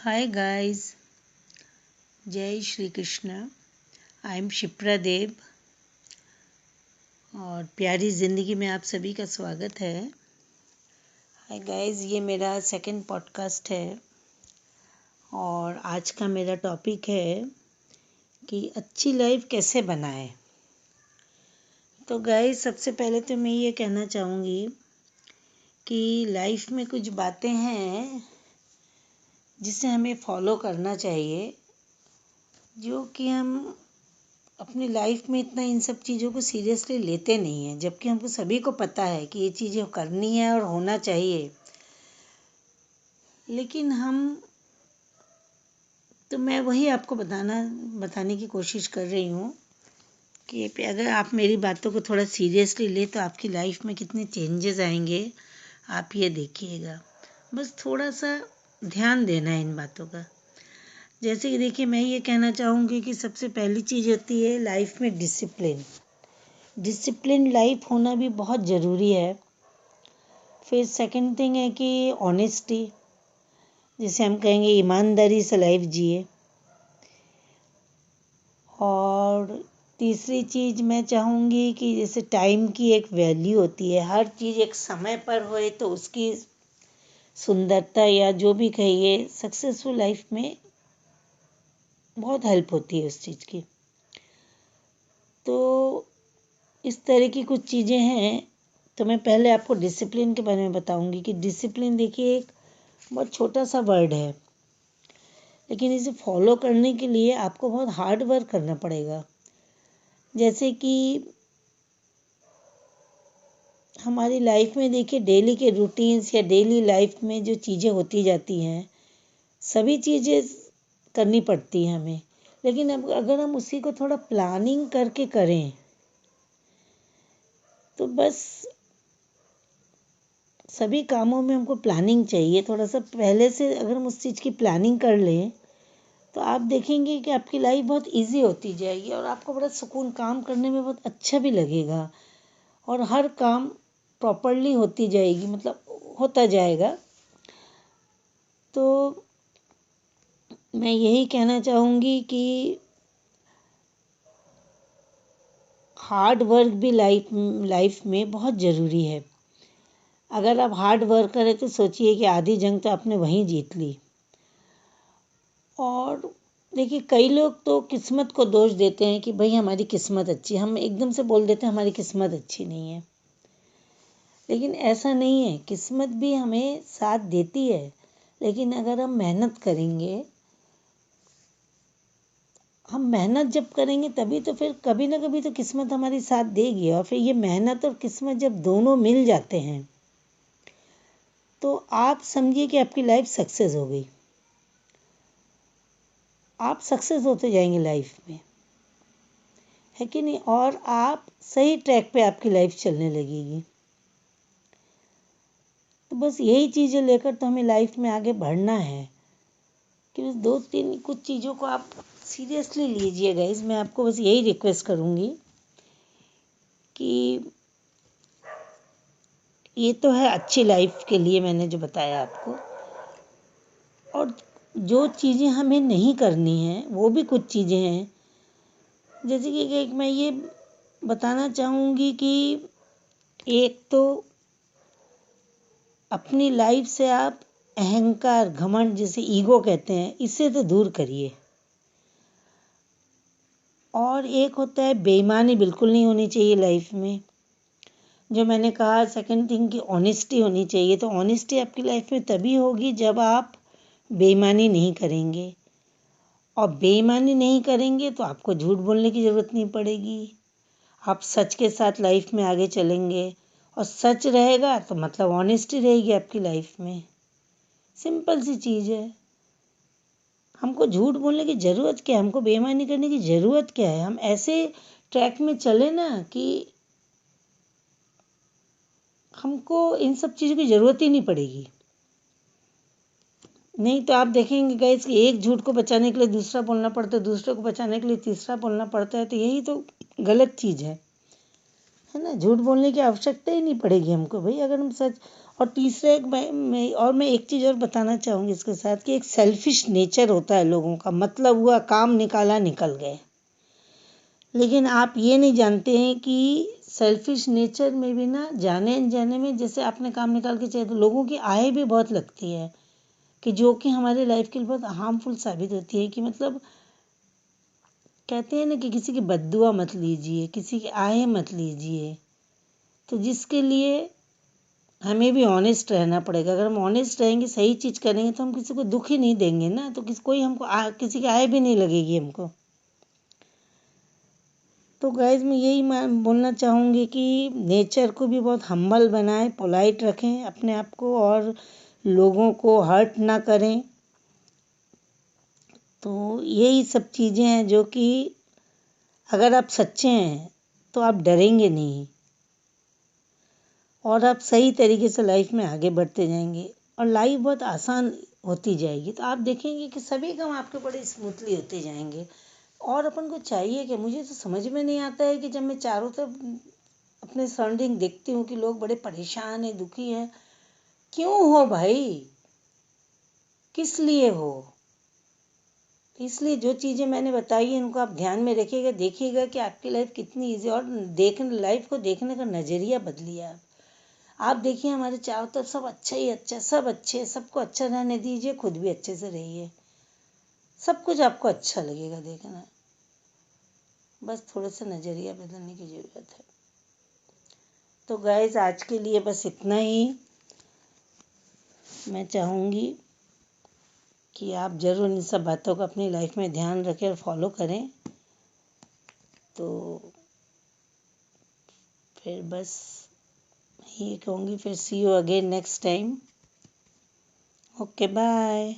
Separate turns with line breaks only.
Hi guys, जय Shri Krishna. I am Shipra देव और प्यारी ज़िंदगी में आप सभी का स्वागत है। हाय गाइस, ये मेरा सेकंड पॉडकास्ट है और आज का मेरा टॉपिक है कि अच्छी लाइफ कैसे बनाएं। तो गाइस, सबसे पहले तो मैं ये कहना चाहूँगी कि लाइफ में कुछ बातें हैं जिसे हमें फॉलो करना चाहिए, जो कि हम अपनी लाइफ में इतना इन सब चीज़ों को सीरियसली लेते नहीं हैं, जबकि हमको सभी को पता है कि ये चीज़ें करनी है और होना चाहिए। लेकिन मैं वही आपको बताने की कोशिश कर रही हूँ कि अगर आप मेरी बातों को थोड़ा सीरियसली ले तो आपकी लाइफ में कितने चेंजेस आएंगे, आप ये देखिएगा। बस थोड़ा सा ध्यान देना है इन बातों का। जैसे कि देखिए, मैं ये कहना चाहूँगी कि सबसे पहली चीज़ होती है लाइफ में डिसिप्लिन लाइफ होना भी बहुत ज़रूरी है। फिर सेकंड थिंग है कि ऑनेस्टी, जिसे हम कहेंगे ईमानदारी से लाइफ जिए। और तीसरी चीज़ मैं चाहूँगी कि जैसे टाइम की एक वैल्यू होती है, हर चीज़ एक समय पर होए तो उसकी सुंदरता या जो भी कहिए सक्सेसफुल लाइफ में बहुत हेल्प होती है उस चीज़ की। तो इस तरह की कुछ चीज़ें हैं। तो मैं पहले आपको डिसिप्लिन के बारे में बताऊंगी कि डिसिप्लिन देखिए एक बहुत छोटा सा वर्ड है, लेकिन इसे फॉलो करने के लिए आपको बहुत हार्ड वर्क करना पड़ेगा। जैसे कि हमारी लाइफ में देखिए डेली के रूटीन्स या डेली लाइफ में जो चीज़ें होती जाती हैं, सभी चीज़ें करनी पड़ती हैं हमें। लेकिन अब अगर हम उसी को थोड़ा प्लानिंग करके करें तो बस सभी कामों में हमको प्लानिंग चाहिए। थोड़ा सा पहले से अगर हम उस चीज़ की प्लानिंग कर लें तो आप देखेंगे कि आपकी लाइफ बहुत इजी होती जाएगी और आपको बड़ा सुकून, काम करने में बहुत अच्छा भी लगेगा और हर काम प्रॉपरली होती जाएगी, मतलब होता जाएगा। तो मैं यही कहना चाहूँगी कि हार्ड वर्क भी लाइफ में बहुत ज़रूरी है। अगर आप हार्ड वर्क करें तो सोचिए कि आधी जंग तो आपने वहीं जीत ली। और देखिए, कई लोग तो किस्मत को दोष देते हैं कि भाई हमारी किस्मत अच्छी है, हम एकदम से बोल देते हैं हमारी किस्मत अच्छी नहीं है। लेकिन ऐसा नहीं है, किस्मत भी हमें साथ देती है, लेकिन अगर हम मेहनत करेंगे, हम मेहनत जब करेंगे तभी तो फिर कभी ना कभी तो किस्मत हमारी साथ देगी। और फिर ये मेहनत और किस्मत जब दोनों मिल जाते हैं तो आप समझिए कि आपकी लाइफ सक्सेस हो गई। आप सक्सेस होते जाएंगे लाइफ में, है कि नहीं? और आप सही ट्रैक पे आपकी लाइफ चलने लगेगी। तो बस यही चीज़ें लेकर तो हमें लाइफ में आगे बढ़ना है कि बस दो तीन कुछ चीज़ों को आप सीरियसली लीजिएगा। मैं आपको बस यही रिक्वेस्ट करूँगी कि ये तो है अच्छी लाइफ के लिए मैंने जो बताया आपको, और जो चीज़ें हमें नहीं करनी हैं वो भी कुछ चीज़ें हैं। जैसे कि एक मैं ये बताना चाहूँगी कि एक तो अपनी लाइफ से आप अहंकार, घमंड, जिसे ईगो कहते हैं, इससे तो दूर करिए। और एक होता है बेईमानी, बिल्कुल नहीं होनी चाहिए लाइफ में। जो मैंने कहा सेकंड थिंग की ऑनेस्टी होनी चाहिए। तो ऑनेस्टी आपकी लाइफ में तभी होगी जब आप बेईमानी नहीं करेंगे, और बेईमानी नहीं करेंगे तो आपको झूठ बोलने की ज़रूरत नहीं पड़ेगी। आप सच के साथ लाइफ में आगे चलेंगे और सच रहेगा तो मतलब ऑनेस्टी रहेगी आपकी लाइफ में। सिंपल सी चीज़ है। हमको झूठ बोलने की ज़रूरत क्या है? हमको बेईमानी करने की ज़रूरत क्या है? हम ऐसे ट्रैक में चले ना कि हमको इन सब चीज़ों की ज़रूरत ही नहीं पड़ेगी। नहीं तो आप देखेंगे गाइस कि एक झूठ को बचाने के लिए दूसरा बोलना पड़ता है, दूसरे को बचाने के लिए तीसरा बोलना पड़ता है। तो यही तो गलत चीज़ है ना? झूठ बोलने की आवश्यकता ही नहीं पड़ेगी हमको भाई, अगर हम सच। और तीसरा मैं एक चीज़ और बताना चाहूँगी इसके साथ कि एक सेल्फिश नेचर होता है लोगों का, मतलब हुआ काम निकाला निकल गए। लेकिन आप ये नहीं जानते हैं कि सेल्फिश नेचर में भी ना जाने अनजाने में, जैसे आपने काम निकाल के चाहिए तो लोगों की आय भी बहुत लगती है, कि जो कि हमारे लाइफ के लिए बहुत हार्मफुल साबित होती है। कि मतलब कहते हैं ना कि किसी की बद्दुआ मत लीजिए, किसी की आय मत लीजिए। तो जिसके लिए हमें भी ऑनेस्ट रहना पड़ेगा। अगर हम ऑनेस्ट रहेंगे, सही चीज़ करेंगे, तो हम किसी को दुख ही नहीं देंगे ना, तो कोई हमको किसी की आय भी नहीं लगेगी हमको। तो गाइज मैं यही बोलना चाहूँगी कि नेचर को भी बहुत हम्बल बनाएं, पोलाइट रखें अपने आप को, और लोगों को हर्ट ना करें। तो यही सब चीज़ें हैं जो कि अगर आप सच्चे हैं तो आप डरेंगे नहीं, और आप सही तरीके से लाइफ में आगे बढ़ते जाएंगे, और लाइफ बहुत आसान होती जाएगी। तो आप देखेंगे कि सभी काम आपके बड़े स्मूथली होते जाएंगे। और अपन को चाहिए कि, मुझे तो समझ में नहीं आता है कि जब मैं चारों तरफ अपने सराउंडिंग देखती हूँ कि लोग बड़े परेशान हैं, दुखी हैं, क्यों हो भाई, किस लिए हो? इसलिए जो चीज़ें मैंने बताई हैं इनको आप ध्यान में रखिएगा, देखिएगा कि आपकी लाइफ कितनी ईजी, और लाइफ को देखने का नज़रिया बदलिए। आप देखिए हमारे चारों तरफ सब अच्छा ही अच्छा, सब अच्छे, सबको अच्छा रहने दीजिए, खुद भी अच्छे से रहिए, सब कुछ आपको अच्छा लगेगा देखना। बस थोड़ा सा नज़रिया बदलने की ज़रूरत है। तो गाइस आज के लिए बस इतना ही। मैं चाहूँगी कि आप ज़रूर इन सब बातों का अपनी लाइफ में ध्यान रखें और फॉलो करें। तो फिर बस यही कहूँगी, फिर see you again next time. Okay bye.